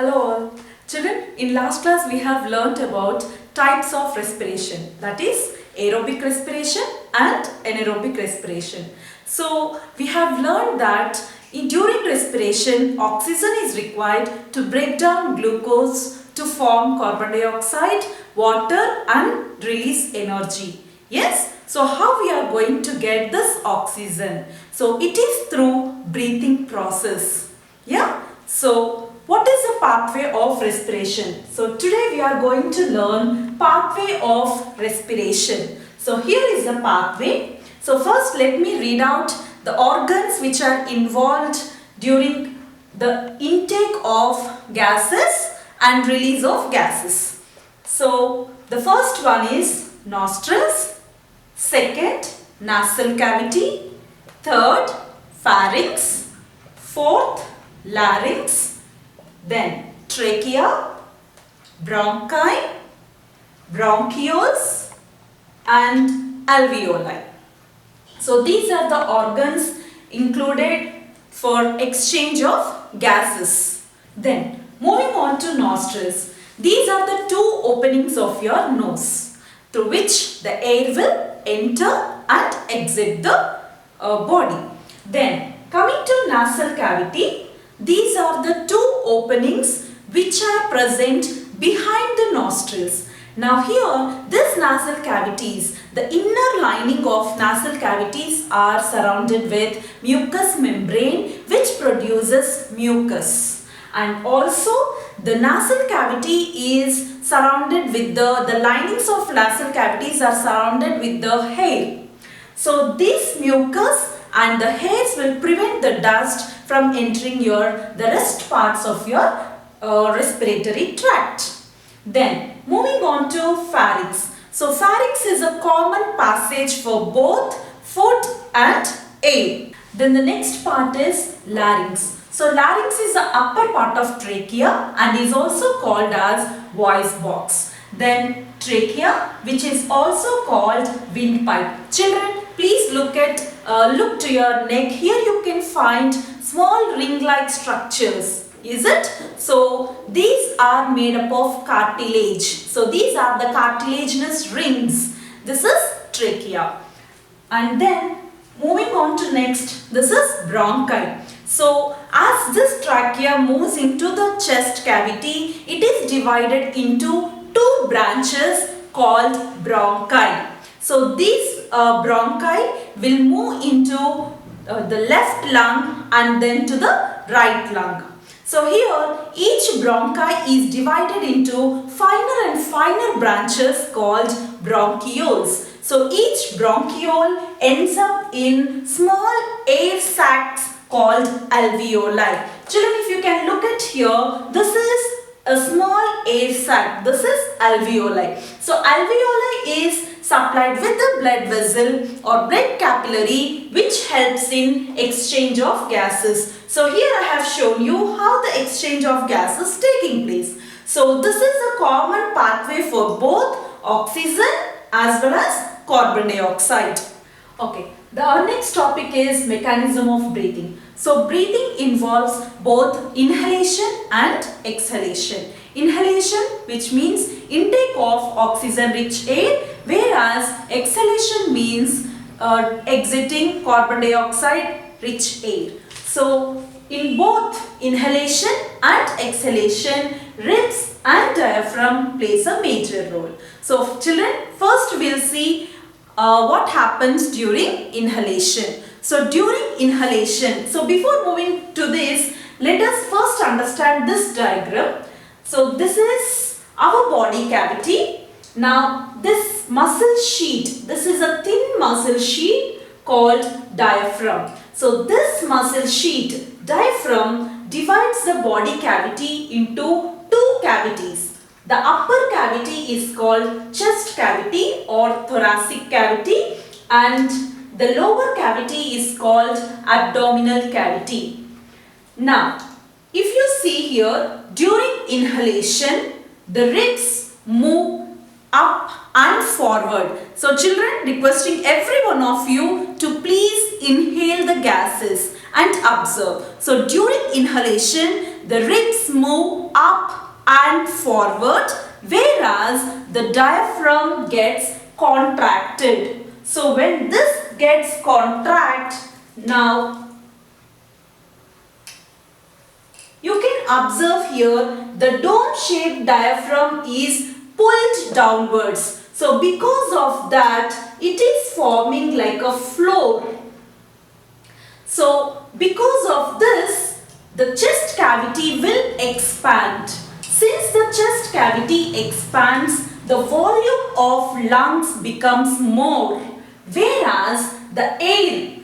Hello all. Children, in last class we have learnt about types of respiration, that is aerobic respiration and anaerobic respiration. So we have learned that during respiration oxygen is required to break down glucose to form carbon dioxide, water and release energy. Yes? So how we are going to get this oxygen? So it is through breathing process. Yeah? So what is the pathway of respiration? So today we are going to learn pathway of respiration. So here is the pathway. So first let me read out the organs which are involved during the intake of gases and release of gases. So the first one is nostrils, second nasal cavity, third pharynx, fourth larynx, then trachea, bronchi, bronchioles and alveoli. So these are the organs included for exchange of gases. Then moving on to nostrils. These are the two openings of your nose through which the air will enter and exit the body. Then coming to nasal cavity. These are the two openings which are present behind the nostrils. Now here, this nasal cavities, the inner lining of nasal cavities are surrounded with mucous membrane which produces mucus. And also the nasal cavity is surrounded with the linings of nasal cavities are surrounded with the hair. So this mucus and the hairs will prevent the dust from entering the rest parts of your respiratory tract. Then moving on to pharynx. So pharynx is a common passage for both food and air. Then the next part is larynx. So larynx is the upper part of trachea and is also called as voice box. Then trachea, which is also called windpipe. Children, please look to your neck. Here you can find small ring-like structures. Is it? So these are made up of cartilage. So these are the cartilaginous rings. This is trachea. And then moving on to next, this is bronchi. So as this trachea moves into the chest cavity, it is divided into two branches called bronchi. So these bronchi will move into the left lung and then to the right lung. So here each bronchi is divided into finer and finer branches called bronchioles. So each bronchiole ends up in small air sacs called alveoli. Children, if you can look at here, this is a small air sac. This is alveoli. So alveoli is supplied with the blood vessel or blood capillary which helps in exchange of gases. So here I have shown you how the exchange of gases is taking place. So this is a common pathway for both oxygen as well as carbon dioxide. Okay, our next topic is mechanism of breathing. So breathing involves both inhalation and exhalation. Inhalation, which means intake of oxygen rich air, whereas exhalation means exiting carbon dioxide rich air. So in both inhalation and exhalation, ribs and diaphragm plays a major role. So children, first we will see what happens during inhalation. So during inhalation, so before moving to this, let us first understand this diagram. So this is our body cavity. Now this muscle sheet, this is a thin muscle sheet called diaphragm. So this muscle sheet, diaphragm, divides the body cavity into two cavities. The upper cavity is called chest cavity or thoracic cavity and the lower cavity is called abdominal cavity. Now, if you see here, during inhalation, the ribs move up and forward. So children, requesting every one of you to please inhale the gases and observe. So during inhalation, the ribs move up and forward, whereas the diaphragm gets contracted. So when this gets contracted, now you can observe here the dome-shaped diaphragm is pulled downwards. So because of that, it is forming like a floor. So because of this, the chest cavity will expand. Since the chest cavity expands, the volume of lungs becomes more, whereas the air,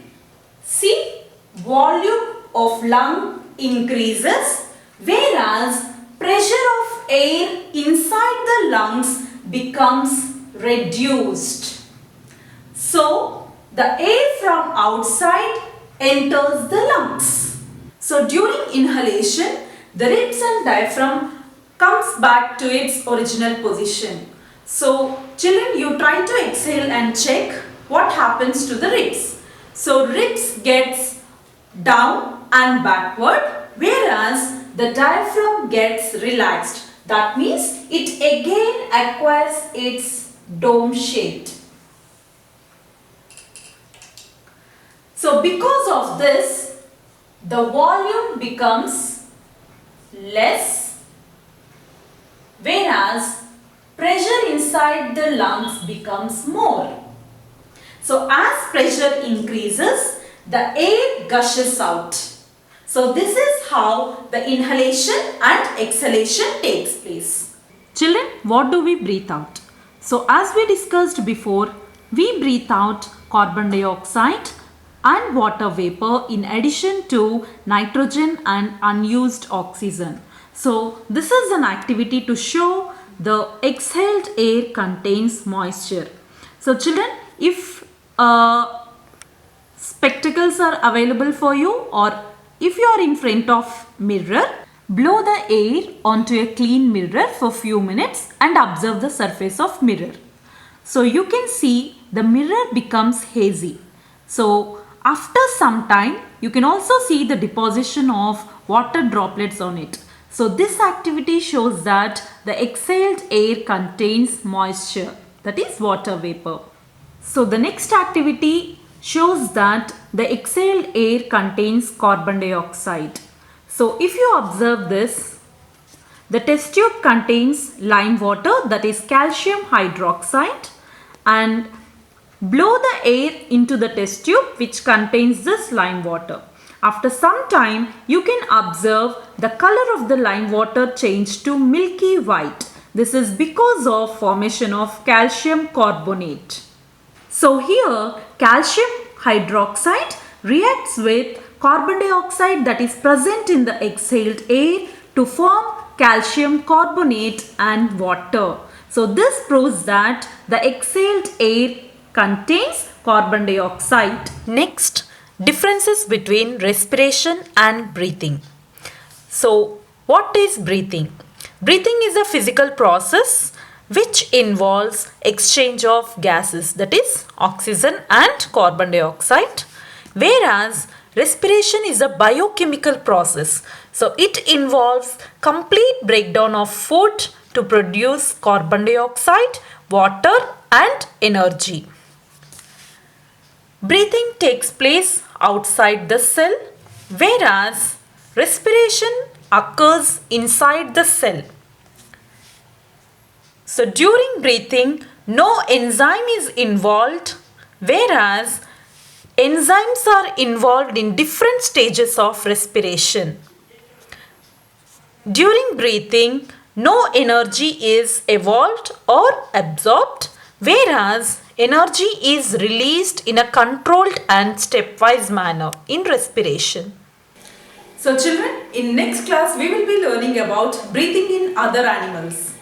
see, volume of lung increases, whereas pressure of air inside the lungs becomes reduced. So the air from outside enters the lungs. So during inhalation, the ribs and diaphragm comes back to its original position. So children, you try to exhale and check what happens to the ribs. So ribs gets down and backward, whereas the diaphragm gets relaxed. That means it again acquires its dome shape. So because of this, the volume becomes less, whereas pressure inside the lungs becomes more. So as pressure increases, the air gushes out. So this is how the inhalation and exhalation takes place. Children, what do we breathe out? So as we discussed before, we breathe out carbon dioxide and water vapor in addition to nitrogen and unused oxygen. So this is an activity to show the exhaled air contains moisture. So children, if spectacles are available for you, or if you are in front of mirror, blow the air onto a clean mirror for few minutes and observe the surface of mirror. So you can see the mirror becomes hazy. So after some time, you can also see the deposition of water droplets on it. So this activity shows that the exhaled air contains moisture, that is water vapor. So the next activity shows that the exhaled air contains carbon dioxide. So if you observe this, the test tube contains lime water, that is calcium hydroxide, and blow the air into the test tube which contains this lime water. After some time, you can observe the color of the lime water change to milky white. This is because of formation of calcium carbonate. So here calcium hydroxide reacts with carbon dioxide that is present in the exhaled air to form calcium carbonate and water. So this proves that the exhaled air contains carbon dioxide. Next, differences between respiration and breathing. So what is breathing? Breathing is a physical process which involves exchange of gases, that is oxygen and carbon dioxide, whereas respiration is a biochemical process. So it involves complete breakdown of food to produce carbon dioxide, water and energy. Breathing takes place outside the cell, whereas respiration occurs inside the cell. So during breathing, no enzyme is involved, whereas enzymes are involved in different stages of respiration. During breathing, no energy is evolved or absorbed, whereas energy is released in a controlled and stepwise manner in respiration. So children, in next class we will be learning about breathing in other animals.